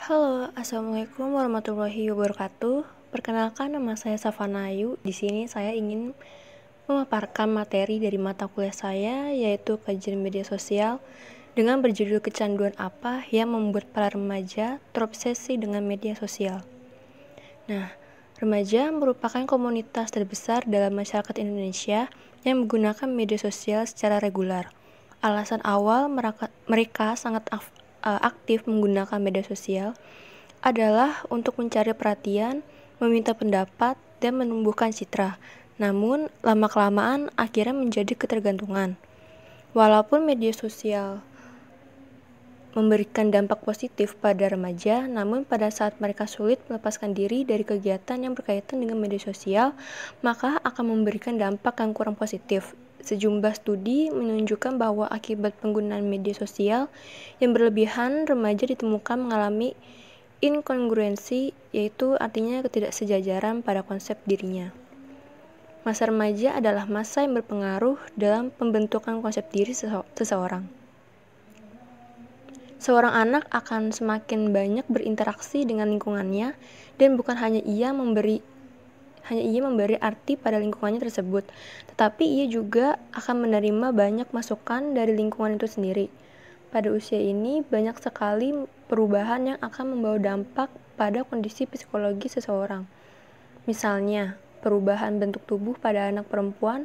Halo, assalamualaikum warahmatullahi wabarakatuh. Perkenalkan, nama saya Safana Ayu. Di sini saya ingin memaparkan materi dari mata kuliah saya, yaitu kajian media sosial, dengan berjudul kecanduan apa yang membuat para remaja terobsesi dengan media sosial. Nah, remaja merupakan komunitas terbesar dalam masyarakat Indonesia yang menggunakan media sosial secara reguler. Alasan awal mereka sangat aktif menggunakan media sosial adalah untuk mencari perhatian, meminta pendapat, dan menumbuhkan citra. Namun, lama-kelamaan akhirnya menjadi ketergantungan. Walaupun media sosial memberikan dampak positif pada remaja, namun pada saat mereka sulit melepaskan diri dari kegiatan yang berkaitan dengan media sosial, maka akan memberikan dampak yang kurang positif. Sejumlah studi menunjukkan bahwa akibat penggunaan media sosial yang berlebihan, remaja ditemukan mengalami inkongruensi, yaitu artinya ketidaksejajaran pada konsep dirinya. Masa remaja adalah masa yang berpengaruh dalam pembentukan konsep diri seseorang. Seorang anak akan semakin banyak berinteraksi dengan lingkungannya, dan bukan hanya ia memberi arti pada lingkungannya tersebut, tetapi ia juga akan menerima banyak masukan dari lingkungan itu sendiri. Pada usia ini, banyak sekali perubahan yang akan membawa dampak pada kondisi psikologi seseorang. Misalnya, perubahan bentuk tubuh pada anak perempuan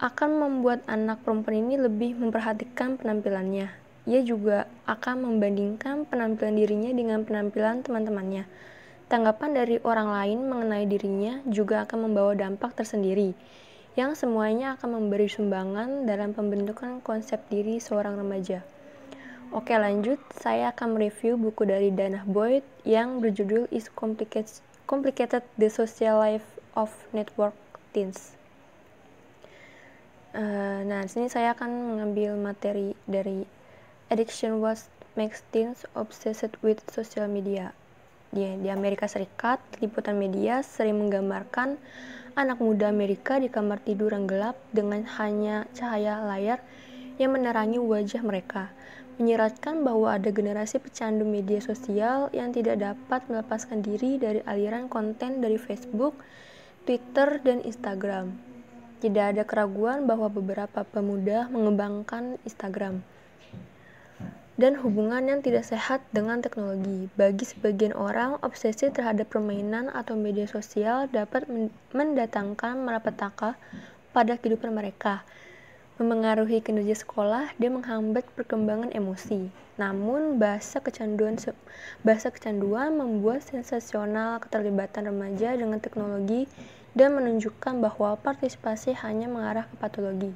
akan membuat anak perempuan ini lebih memperhatikan penampilannya. Ia juga akan membandingkan penampilan dirinya dengan penampilan teman-temannya. Tanggapan dari orang lain mengenai dirinya juga akan membawa dampak tersendiri, yang semuanya akan memberi sumbangan dalam pembentukan konsep diri seorang remaja. Oke, lanjut. Saya akan mereview buku dari Danah Boyd yang berjudul Is Complicated: The Social Life of Network Teens. Nah, di sini saya akan mengambil materi dari Addiction: What Makes Teens Obsessed with Social Media. Di Amerika Serikat, liputan media sering menggambarkan anak muda Amerika di kamar tidur yang gelap dengan hanya cahaya layar yang menerangi wajah mereka, menyiratkan bahwa ada generasi pecandu media sosial yang tidak dapat melepaskan diri dari aliran konten dari Facebook, Twitter, dan Instagram. Tidak ada keraguan bahwa beberapa pemuda mengembangkan Instagram dan hubungan yang tidak sehat dengan teknologi. Bagi sebagian orang, obsesi terhadap permainan atau media sosial dapat mendatangkan malapetaka pada kehidupan mereka, memengaruhi kinerja sekolah, dan menghambat perkembangan emosi. Namun, bahasa kecanduan membuat sensasional keterlibatan remaja dengan teknologi dan menunjukkan bahwa partisipasi hanya mengarah ke patologi.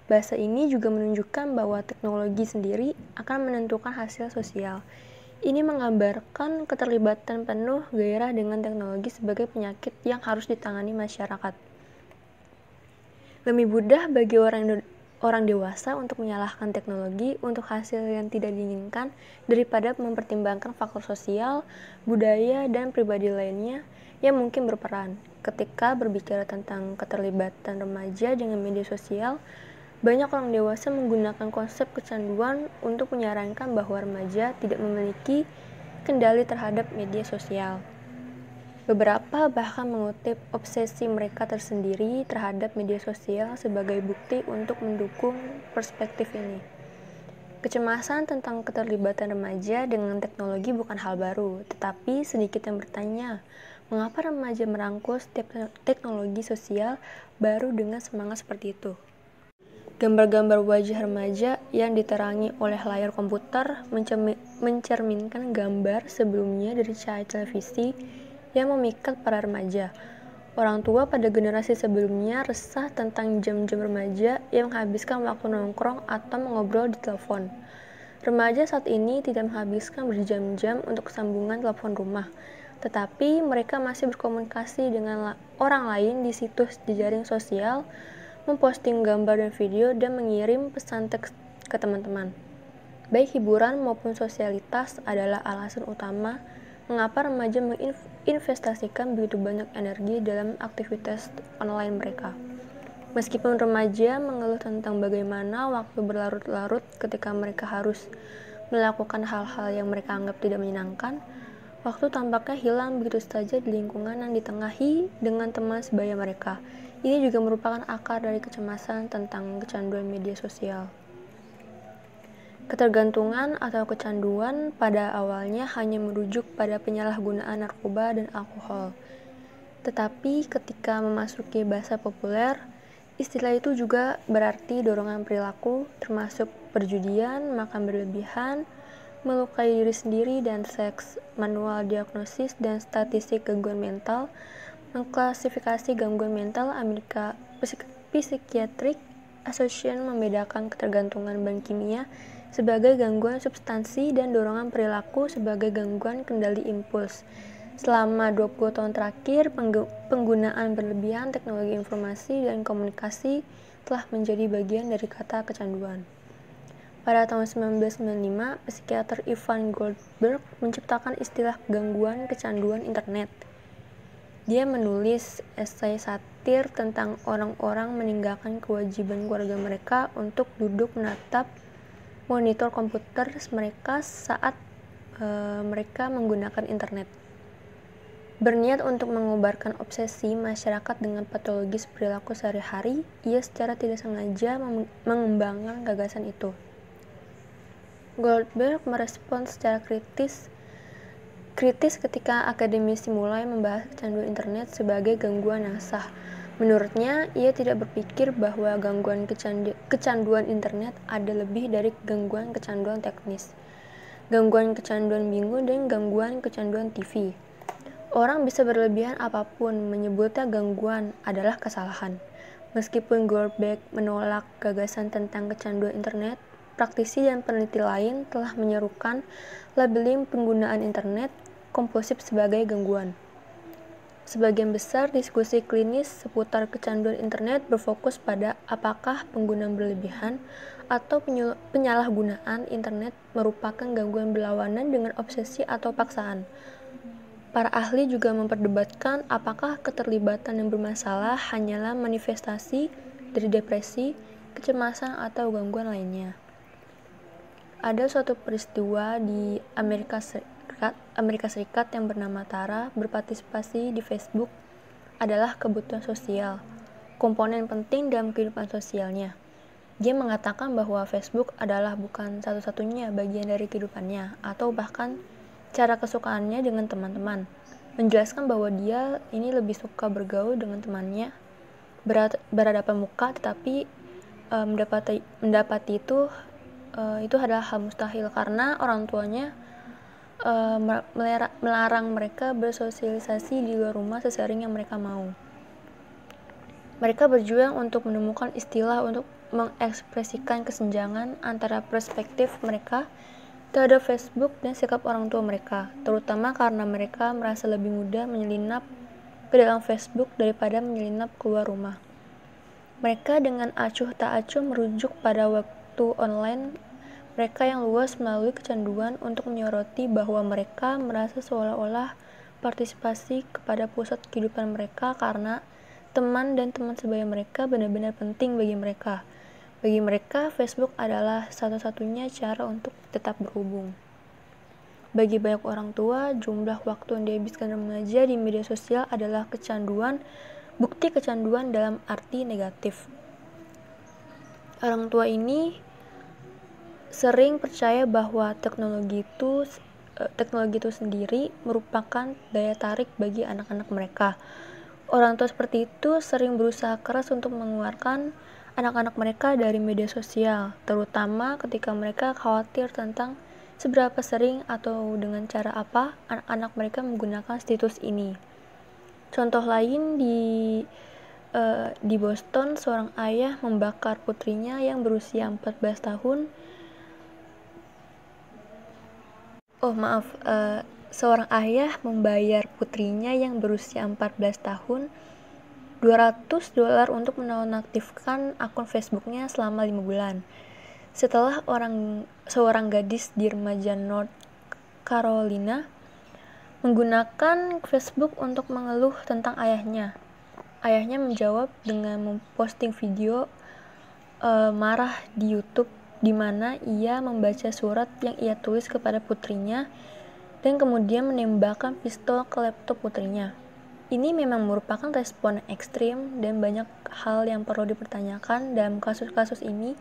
Bahasa ini juga menunjukkan bahwa teknologi sendiri akan menentukan hasil sosial. Ini menggambarkan keterlibatan penuh gairah dengan teknologi sebagai penyakit yang harus ditangani masyarakat. Lebih mudah bagi orang dewasa untuk menyalahkan teknologi untuk hasil yang tidak diinginkan daripada mempertimbangkan faktor sosial, budaya, dan pribadi lainnya yang mungkin berperan. Ketika berbicara tentang keterlibatan remaja dengan media sosial, banyak orang dewasa menggunakan konsep kecanduan untuk menyarankan bahwa remaja tidak memiliki kendali terhadap media sosial. Beberapa bahkan mengutip obsesi mereka tersendiri terhadap media sosial sebagai bukti untuk mendukung perspektif ini. Kecemasan tentang keterlibatan remaja dengan teknologi bukan hal baru, tetapi sedikit yang bertanya, mengapa remaja merangkul setiap teknologi sosial baru dengan semangat seperti itu? Gambar-gambar wajah remaja yang diterangi oleh layar komputer mencerminkan gambar sebelumnya dari cahaya televisi yang memikat para remaja. Orang tua pada generasi sebelumnya resah tentang jam-jam remaja yang menghabiskan waktu nongkrong atau mengobrol di telepon. Remaja saat ini tidak menghabiskan berjam-jam untuk sambungan telepon rumah, tetapi mereka masih berkomunikasi dengan orang lain di situs jejaring sosial, memposting gambar dan video, dan mengirim pesan teks ke teman-teman. Baik hiburan maupun sosialitas adalah alasan utama mengapa remaja menginvestasikan begitu banyak energi dalam aktivitas online mereka. Meskipun remaja mengeluh tentang bagaimana waktu berlarut-larut ketika mereka harus melakukan hal-hal yang mereka anggap tidak menyenangkan, waktu tampaknya hilang begitu saja di lingkungan yang ditengahi dengan teman sebaya mereka. Ini juga merupakan akar dari kecemasan tentang kecanduan media sosial. Ketergantungan atau kecanduan pada awalnya hanya merujuk pada penyalahgunaan narkoba dan alkohol. Tetapi ketika memasuki bahasa populer, istilah itu juga berarti dorongan perilaku, termasuk perjudian, makan berlebihan, melukai diri sendiri, dan seks. Manual diagnosis dan statistik gangguan mental mengklasifikasi gangguan mental Amerika Psychiatric Association membedakan ketergantungan bahan kimia sebagai gangguan substansi dan dorongan perilaku sebagai gangguan kendali impuls. Selama 20 tahun terakhir, penggunaan berlebihan teknologi informasi dan komunikasi telah menjadi bagian dari kata kecanduan. Pada tahun 1995, psikiater Ivan Goldberg menciptakan istilah gangguan kecanduan internet. Dia menulis esai satir tentang orang-orang meninggalkan kewajiban keluarga mereka untuk duduk menatap monitor komputer mereka saat mereka menggunakan internet. Berniat untuk mengobarkan obsesi masyarakat dengan patologis perilaku sehari-hari, ia secara tidak sengaja mengembangkan gagasan itu. Goldberg merespons secara kritis ketika akademisi mulai membahas kecanduan internet sebagai gangguan yang sah. Menurutnya, ia tidak berpikir bahwa gangguan kecanduan internet ada lebih dari gangguan kecanduan teknis, gangguan kecanduan bingung, dan gangguan kecanduan TV. Orang bisa berlebihan apapun, menyebutnya gangguan adalah kesalahan. Meskipun Goldberg menolak gagasan tentang kecanduan internet, praktisi dan peneliti lain telah menyerukan labeling penggunaan internet kompulsif sebagai gangguan. Sebagian besar diskusi klinis seputar kecanduan internet berfokus pada apakah penggunaan berlebihan atau penyalahgunaan internet merupakan gangguan berlawanan dengan obsesi atau paksaan. Para ahli juga memperdebatkan apakah keterlibatan yang bermasalah hanyalah manifestasi dari depresi, kecemasan, atau gangguan lainnya. Ada suatu peristiwa di Amerika Serikat yang bernama Tara berpartisipasi di Facebook adalah kebutuhan sosial, komponen penting dalam kehidupan sosialnya. Dia mengatakan bahwa Facebook adalah bukan satu-satunya bagian dari kehidupannya, atau bahkan cara kesukaannya dengan teman-teman. Menjelaskan bahwa dia ini lebih suka bergaul dengan temannya, berhadapan muka, tetapi mendapati itu adalah hal mustahil karena orang tuanya melarang mereka bersosialisasi di luar rumah sesering yang mereka mau. Mereka berjuang untuk menemukan istilah untuk mengekspresikan kesenjangan antara perspektif mereka terhadap Facebook dan sikap orang tua mereka, terutama karena mereka merasa lebih mudah menyelinap ke dalam Facebook daripada menyelinap keluar rumah. Mereka dengan acuh tak acuh merujuk pada waktu online mereka yang luas melalui kecanduan untuk menyoroti bahwa mereka merasa seolah-olah partisipasi kepada pusat kehidupan mereka karena teman dan teman sebaya mereka benar-benar penting bagi mereka. Bagi mereka, Facebook adalah satu-satunya cara untuk tetap berhubung. Bagi banyak orang tua, jumlah waktu yang dihabiskan remaja di media sosial adalah bukti kecanduan dalam arti negatif. Orang tua ini sering percaya bahwa teknologi itu sendiri merupakan daya tarik bagi anak-anak mereka. Orang tua seperti itu sering berusaha keras untuk mengeluarkan anak-anak mereka dari media sosial, terutama ketika mereka khawatir tentang seberapa sering atau dengan cara apa anak-anak mereka menggunakan situs ini. Contoh lain di Boston, seorang ayah membakar putrinya yang berusia 14 tahun. Seorang ayah membayar putrinya yang berusia 14 tahun $200 untuk menonaktifkan akun Facebooknya selama 5 bulan. Setelah seorang gadis di remaja North Carolina menggunakan Facebook untuk mengeluh tentang ayahnya. Ayahnya menjawab dengan memposting video marah di YouTube di mana ia membaca surat yang ia tulis kepada putrinya dan kemudian menembakkan pistol ke laptop putrinya. Ini memang merupakan respon ekstrim dan banyak hal yang perlu dipertanyakan dalam kasus-kasus ini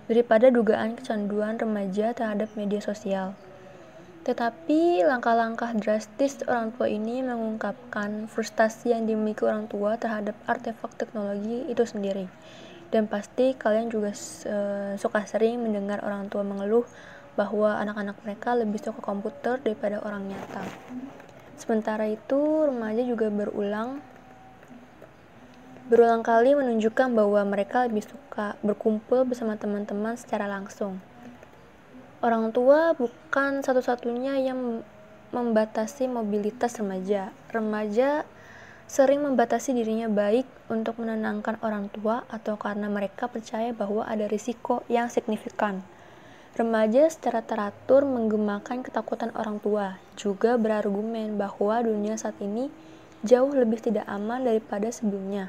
daripada dugaan kecanduan remaja terhadap media sosial. Tetapi langkah-langkah drastis orang tua ini mengungkapkan frustasi yang dimiliki orang tua terhadap artefak teknologi itu sendiri. Dan pasti kalian juga suka sering mendengar orang tua mengeluh bahwa anak-anak mereka lebih suka komputer daripada orang nyata. Sementara itu, remaja juga berulang kali menunjukkan bahwa mereka lebih suka berkumpul bersama teman-teman secara langsung. Orang tua bukan satu-satunya yang membatasi mobilitas remaja. Remaja sering membatasi dirinya baik untuk menenangkan orang tua atau karena mereka percaya bahwa ada risiko yang signifikan. Remaja secara teratur menggemakan ketakutan orang tua, juga berargumen bahwa dunia saat ini jauh lebih tidak aman daripada sebelumnya.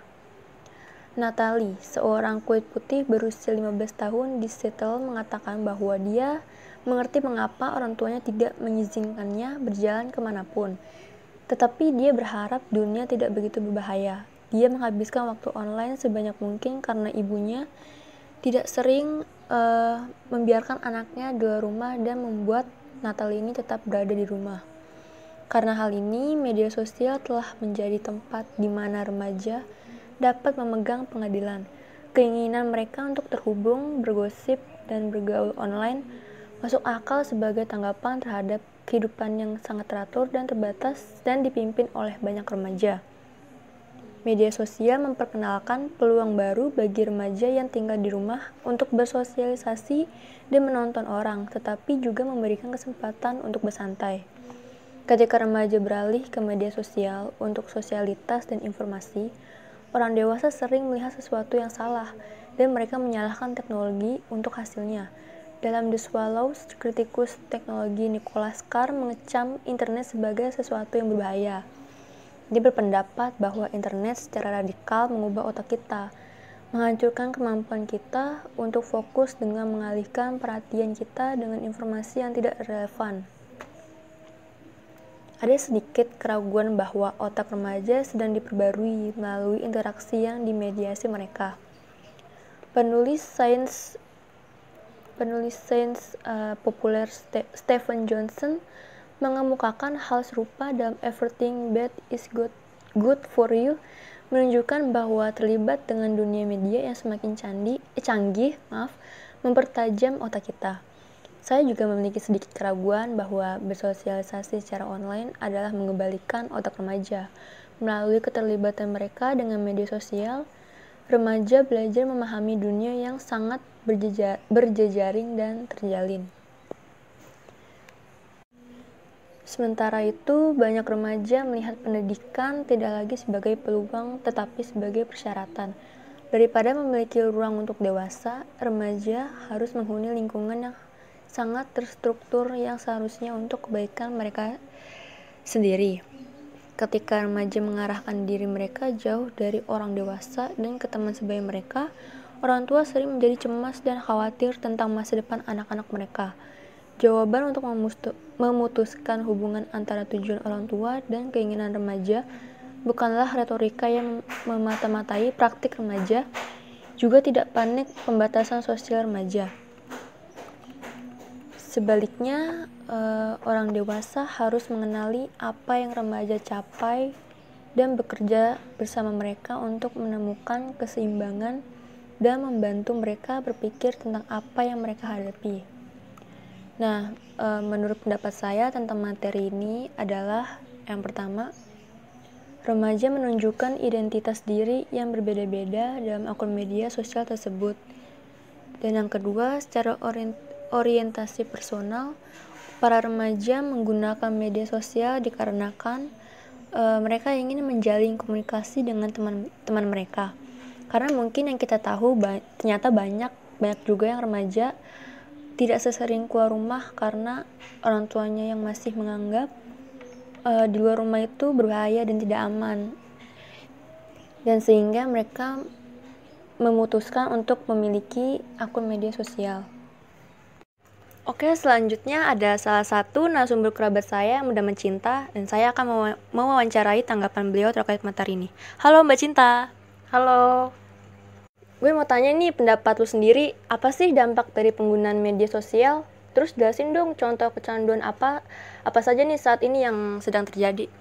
Natalie, seorang kulit putih berusia 15 tahun di Seattle, mengatakan bahwa dia mengerti mengapa orang tuanya tidak mengizinkannya berjalan kemanapun. Tetapi dia berharap dunia tidak begitu berbahaya. Dia menghabiskan waktu online sebanyak mungkin karena ibunya tidak sering membiarkan anaknya di luar rumah dan membuat Natalie ini tetap berada di rumah. Karena hal ini, media sosial telah menjadi tempat di mana remaja dapat memegang pengadilan. Keinginan mereka untuk terhubung, bergosip, dan bergaul online masuk akal sebagai tanggapan terhadap kehidupan yang sangat teratur dan terbatas dan dipimpin oleh banyak remaja. Media sosial memperkenalkan peluang baru bagi remaja yang tinggal di rumah untuk bersosialisasi dan menonton orang, tetapi juga memberikan kesempatan untuk bersantai. Ketika remaja beralih ke media sosial untuk sosialitas dan informasi, orang dewasa sering melihat sesuatu yang salah dan mereka menyalahkan teknologi untuk hasilnya. Dalam The Swallows, kritikus teknologi Nicholas Carr mengecam internet sebagai sesuatu yang berbahaya. Dia berpendapat bahwa internet secara radikal mengubah otak kita, menghancurkan kemampuan kita untuk fokus dengan mengalihkan perhatian kita dengan informasi yang tidak relevan. Ada sedikit keraguan bahwa otak remaja sedang diperbarui melalui interaksi yang dimediasi mereka. Penulis sains populer Stephen Johnson mengemukakan hal serupa dalam Everything Bad is Good for You, menunjukkan bahwa terlibat dengan dunia media yang semakin canggih mempertajam otak kita. Saya juga memiliki sedikit keraguan bahwa bersosialisasi secara online adalah mengembalikan otak remaja. Melalui keterlibatan mereka dengan media sosial, remaja belajar memahami dunia yang sangat berjejaring dan terjalin. Sementara itu, banyak remaja melihat pendidikan tidak lagi sebagai peluang tetapi sebagai persyaratan. Daripada memiliki ruang untuk dewasa, remaja harus menghuni lingkungan yang sangat terstruktur yang seharusnya untuk kebaikan mereka sendiri. Ketika remaja mengarahkan diri mereka jauh dari orang dewasa dan ke teman sebaya mereka, orang tua sering menjadi cemas dan khawatir tentang masa depan anak-anak mereka. Jawaban untuk memutuskan hubungan antara tujuan orang tua dan keinginan remaja bukanlah retorika yang memata-matai praktik remaja, juga tidak panik pembatasan sosial remaja. Sebaliknya, orang dewasa harus mengenali apa yang remaja capai dan bekerja bersama mereka untuk menemukan keseimbangan dan membantu mereka berpikir tentang apa yang mereka hadapi. Nah, menurut pendapat saya tentang materi ini adalah yang pertama, remaja menunjukkan identitas diri yang berbeda-beda dalam akun media sosial tersebut. Dan yang kedua, secara orientasi personal, para remaja menggunakan media sosial dikarenakan mereka ingin menjalin komunikasi dengan teman-teman mereka. Karena mungkin yang kita tahu ternyata banyak juga yang remaja tidak sesering keluar rumah karena orang tuanya yang masih menganggap di luar rumah itu berbahaya dan tidak aman. dan sehingga mereka memutuskan untuk memiliki akun media sosial. Oke, selanjutnya ada salah satu narasumber kerabat saya yang mudah mencinta, dan saya akan mewawancarai tanggapan beliau terkait materi ini. Halo Mbak Cinta. Halo. Gue mau tanya nih, pendapat lu sendiri, apa sih dampak dari penggunaan media sosial? Terus jelasin dong contoh kecanduan apa saja nih saat ini yang sedang terjadi.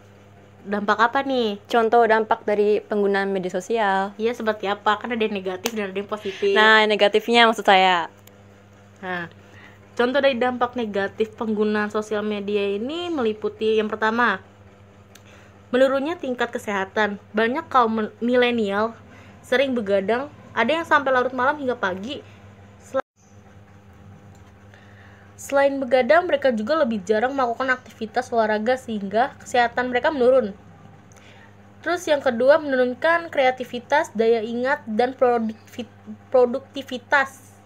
Dampak apa nih? Contoh dampak dari penggunaan media sosial. Iya, seperti apa? Kan ada yang negatif dan ada yang positif. Nah, negatifnya maksud saya. Nah, contoh dari dampak negatif penggunaan sosial media ini meliputi yang pertama, menurunnya tingkat kesehatan. Banyak kaum milenial sering begadang, ada yang sampai larut malam hingga pagi. Selain begadang, mereka juga lebih jarang melakukan aktivitas olahraga sehingga kesehatan mereka menurun. Terus yang kedua, menurunkan kreativitas, daya ingat, dan produktivitas.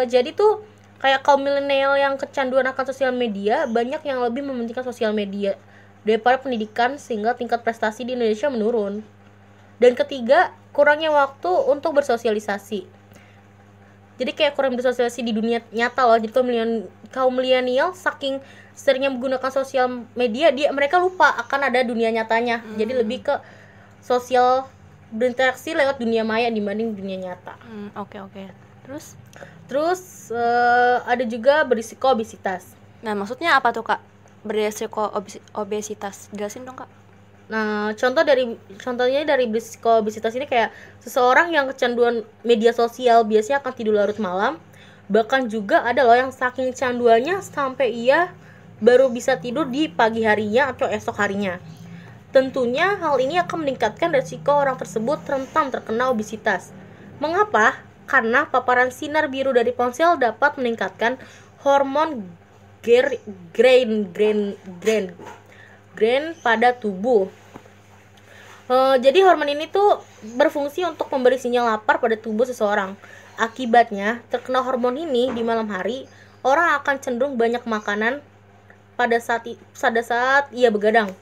Jadi tuh kayak kaum milenial yang kecanduan akan sosial media, banyak yang lebih mementingkan sosial media daripada pendidikan sehingga tingkat prestasi di Indonesia menurun. Dan ketiga, kurangnya waktu untuk bersosialisasi. Jadi kayak kurang bersosialisasi di dunia nyata loh. Jadi kaum milenial saking seringnya menggunakan sosial media, mereka lupa akan ada dunia nyatanya. Jadi lebih ke sosial, berinteraksi lewat dunia maya dibanding dunia nyata. Oke. Terus ada juga berisiko obesitas. Nah, maksudnya apa tuh, Kak? Berisiko obesitas. Jelasin dong, Kak. Nah, contohnya dari berisiko obesitas ini kayak seseorang yang kecanduan media sosial biasanya akan tidur larut malam. Bahkan juga ada loh yang saking canduannya sampai ia baru bisa tidur di pagi harinya atau esok harinya. Tentunya hal ini akan meningkatkan resiko orang tersebut rentan terkena obesitas. Mengapa? Karena paparan sinar biru dari ponsel dapat meningkatkan hormon ghrelin pada tubuh. Jadi hormon ini tuh berfungsi untuk memberi sinyal lapar pada tubuh seseorang. Akibatnya, terkena hormon ini di malam hari, orang akan cenderung banyak makanan pada saat ia begadang.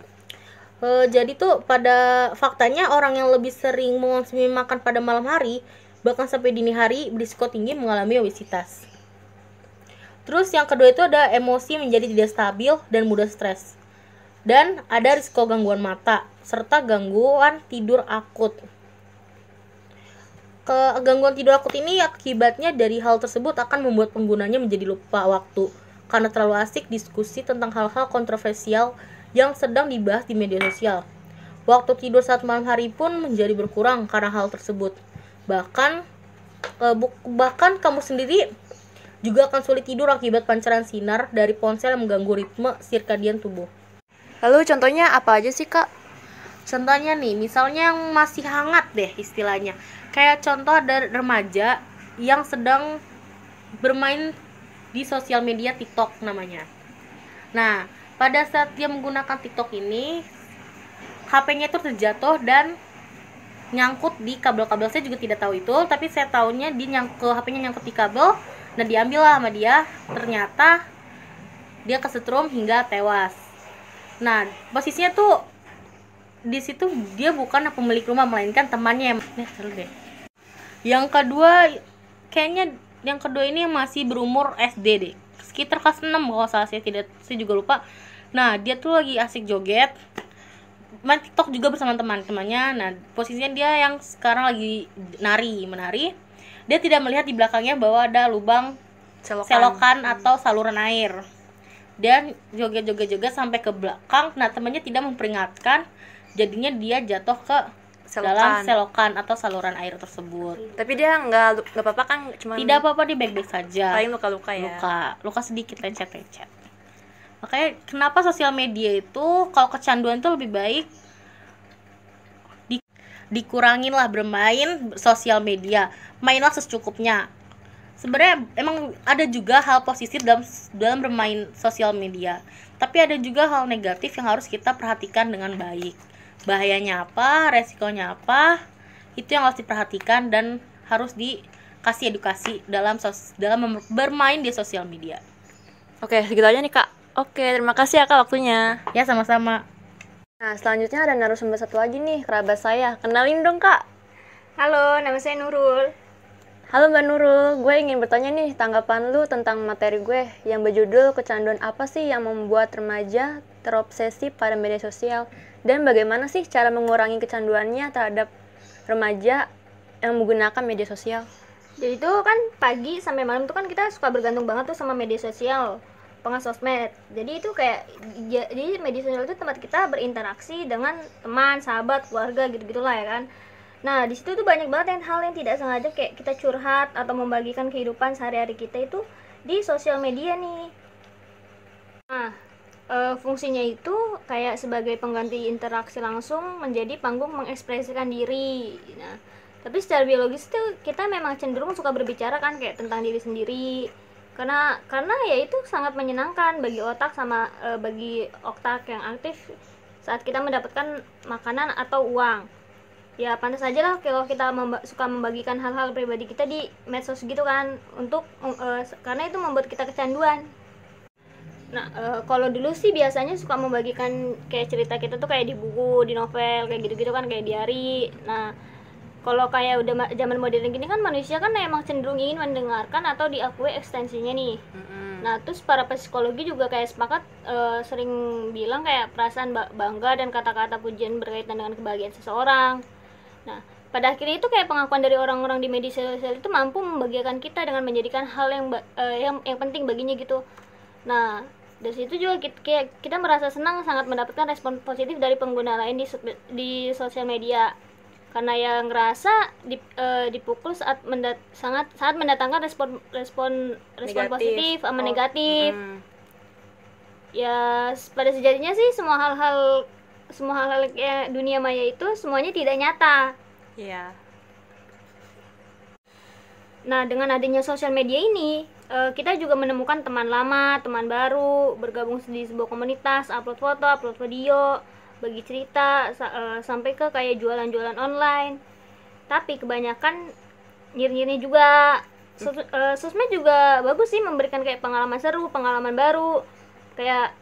Jadi tuh pada faktanya orang yang lebih sering mengonsumsi makan pada malam hari, bahkan sampai dini hari, berisiko tinggi mengalami obesitas. Terus yang kedua itu ada emosi menjadi tidak stabil dan mudah stres. Dan ada risiko gangguan mata serta gangguan tidur akut. Gangguan tidur akut ini akibatnya dari hal tersebut akan membuat penggunanya menjadi lupa waktu karena terlalu asik diskusi tentang hal-hal kontroversial yang sedang dibahas di media sosial. Waktu tidur saat malam hari pun menjadi berkurang karena hal tersebut. Bahkan kamu sendiri juga akan sulit tidur akibat pancaran sinar dari ponsel yang mengganggu ritme sirkadian tubuh. Lalu contohnya apa aja sih, Kak? Contohnya nih, misalnya yang masih hangat deh istilahnya. Kayak contoh ada remaja yang sedang bermain di sosial media TikTok namanya. Nah, pada saat dia menggunakan TikTok ini, HP-nya itu terjatuh dan nyangkut di kabel-kabel. Saya juga tidak tahu itu, tapi saya tahunya HP-nya nyangkut di kabel. Nah, diambil lah sama dia. Ternyata dia kesetrum hingga tewas. Nah, posisinya tuh di situ dia bukan pemilik rumah melainkan temannya. Yang kedua ini masih berumur SD deh. Sekitar kelas 6 kalau salah, saya juga lupa. Nah, dia tuh lagi asik joget. Main TikTok juga bersama teman-temannya. Nah, posisinya dia yang sekarang lagi menari. Dia tidak melihat di belakangnya bahwa ada lubang selokan atau saluran air. Dan joget-joget sampai ke belakang. Nah, temannya tidak memperingatkan, jadinya dia jatuh ke dalam selokan atau saluran air tersebut. Tapi dia nggak apa-apa kan? Tidak apa-apa, dia baik-baik saja. Paling luka-luka ya. Luka sedikit, lecet-lecet. Makanya kenapa sosial media itu kalau kecanduan itu lebih baik dikurangin lah bermain sosial media. Mainlah secukupnya. Sebenarnya emang ada juga hal positif dalam bermain sosial media, tapi ada juga hal negatif yang harus kita perhatikan dengan baik. Bahayanya apa, resikonya apa, itu yang harus diperhatikan dan harus dikasih edukasi dalam bermain di sosial media. Oke, segitu aja nih, Kak. Oke, terima kasih ya, Kak, waktunya. Ya, sama-sama. Nah, selanjutnya ada narasumber satu lagi nih, kerabat saya. Kenalin dong, Kak. Halo, nama saya Nurul. Halo Mbak Nurul, gue ingin bertanya nih tanggapan lu tentang materi gue yang berjudul kecanduan apa sih yang membuat remaja terobsesi pada media sosial, dan bagaimana sih cara mengurangi kecanduannya terhadap remaja yang menggunakan media sosial. Jadi itu kan pagi sampai malam tuh kan kita suka bergantung banget tuh sama media sosial, sosmed. Jadi itu kayak jadi media sosial itu tempat kita berinteraksi dengan teman, sahabat, keluarga gitu-gitulah ya kan. Nah, di situ tuh banyak banget hal yang tidak sengaja kayak kita curhat atau membagikan kehidupan sehari-hari kita itu di sosial media nih. Nah, fungsinya itu kayak sebagai pengganti interaksi langsung menjadi panggung mengekspresikan diri. Nah, tapi secara biologis tuh kita memang cenderung suka berbicara kan kayak tentang diri sendiri. Karena ya itu sangat menyenangkan bagi otak sama bagi otak yang aktif saat kita mendapatkan makanan atau uang. Ya pantas aja lah kalau kita suka membagikan hal-hal pribadi kita di medsos gitu kan, untuk karena itu membuat kita kecanduan. Nah, kalau dulu sih biasanya suka membagikan kayak cerita kita tuh kayak di buku, di novel, kayak gitu-gitu kan, kayak diary. Nah, kalau kayak udah zaman modern gini kan manusia kan emang cenderung ingin mendengarkan atau diakui ekstensinya nih. Nah, terus para psikologi juga kayak sepakat sering bilang kayak perasaan bangga dan kata-kata pujian berkaitan dengan kebahagiaan seseorang. Nah, pada akhirnya itu kayak pengakuan dari orang-orang di media sosial itu mampu membahagiakan kita dengan menjadikan hal yang penting baginya gitu. Nah, dari situ juga kita merasa senang sangat mendapatkan respon positif dari pengguna lain di sosial media. Karena yang ngerasa dipukul saat mendatangkan respon positif sama negatif. Ya, pada sejatinya sih semua hal-hal kayak dunia maya itu semuanya tidak nyata. Iya. Nah, dengan adanya sosial media ini, kita juga menemukan teman lama, teman baru, bergabung di sebuah komunitas, upload foto, upload video, bagi cerita, sampai ke kayak jualan-jualan online. Tapi kebanyakan nyir-nyirnya juga. Sosmed juga bagus sih, memberikan kayak pengalaman seru, pengalaman baru. Kayak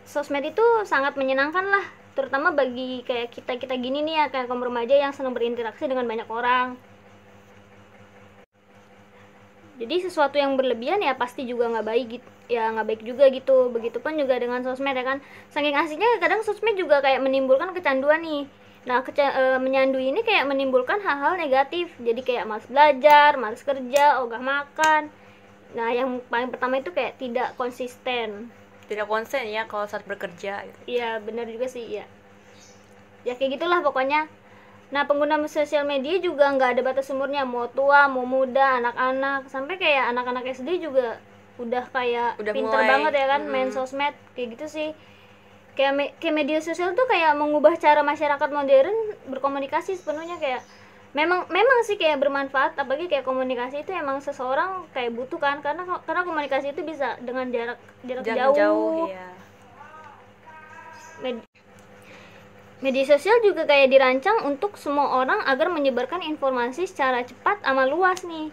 sosmed itu sangat menyenangkan lah, terutama bagi kayak kita gini nih ya, kayak kaum remaja yang senang berinteraksi dengan banyak orang. Jadi sesuatu yang berlebihan ya pasti juga nggak baik gitu, ya nggak baik juga gitu. Begitupun juga dengan sosmed ya kan, saking asiknya kadang sosmed juga kayak menimbulkan kecanduan nih. Nah, menyandui ini kayak menimbulkan hal-hal negatif, jadi kayak malas belajar, malas kerja, ogah makan. Nah, yang paling pertama itu kayak tidak konsisten Ya kalau saat bekerja gitu. Iya, benar juga sih ya. Ya kayak gitulah pokoknya. Nah, pengguna sosial media juga nggak ada batas umurnya, mau tua, mau muda, anak-anak, sampai kayak anak-anak SD juga udah pinter banget ya kan main sosmed kayak gitu sih. Kayak media sosial tuh kayak mengubah cara masyarakat modern berkomunikasi sepenuhnya. Kayak memang sih kayak bermanfaat, apalagi kayak komunikasi itu emang seseorang kayak butuh kan, karena komunikasi itu bisa dengan jarak jauh ya. Media sosial juga kayak dirancang untuk semua orang agar menyebarkan informasi secara cepat sama luas nih.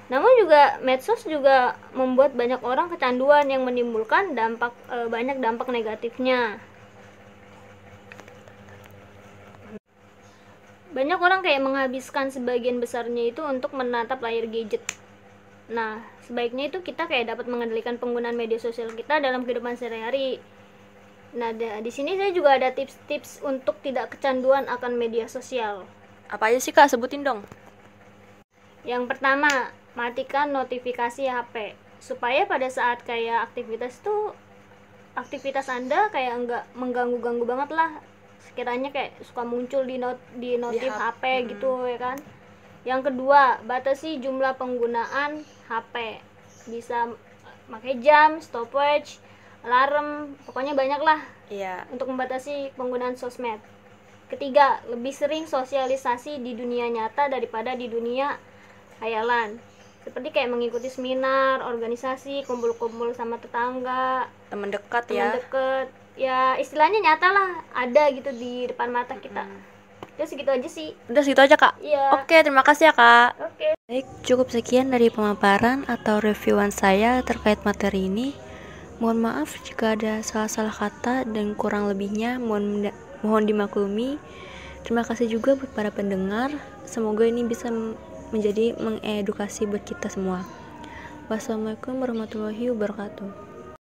Namun juga medsos juga membuat banyak orang kecanduan yang menimbulkan banyak dampak negatifnya. Banyak orang kayak menghabiskan sebagian besarnya itu untuk menatap layar gadget. Nah, sebaiknya itu kita kayak dapat mengendalikan penggunaan media sosial kita dalam kehidupan sehari-hari. Nah, di sini saya juga ada tips-tips untuk tidak kecanduan akan media sosial. Apa aja sih Kak, sebutin dong. Yang pertama, matikan notifikasi HP supaya pada saat kayak aktivitas Anda kayak enggak mengganggu-ganggu banget lah. Sekiranya kayak suka muncul di notif HP gitu ya kan. Yang kedua, batasi jumlah penggunaan HP. Bisa pakai jam, stopwatch, alarm, pokoknya banyak lah untuk membatasi penggunaan sosmed. Ketiga, lebih sering sosialisasi di dunia nyata daripada di dunia khayalan, seperti kayak mengikuti seminar, organisasi, kumpul-kumpul sama tetangga, teman dekat ya istilahnya nyata lah, ada gitu di depan mata kita. Udah segitu aja sih. Udah segitu aja Kak? Iya. Oke, terima kasih ya Kak. Oke. Baik, cukup sekian dari pemaparan atau reviewan saya terkait materi ini. Mohon maaf jika ada salah-salah kata dan kurang lebihnya mohon dimaklumi. Terima kasih juga buat para pendengar. Semoga ini bisa menjadi mengedukasi buat kita semua. Wassalamualaikum warahmatullahi wabarakatuh.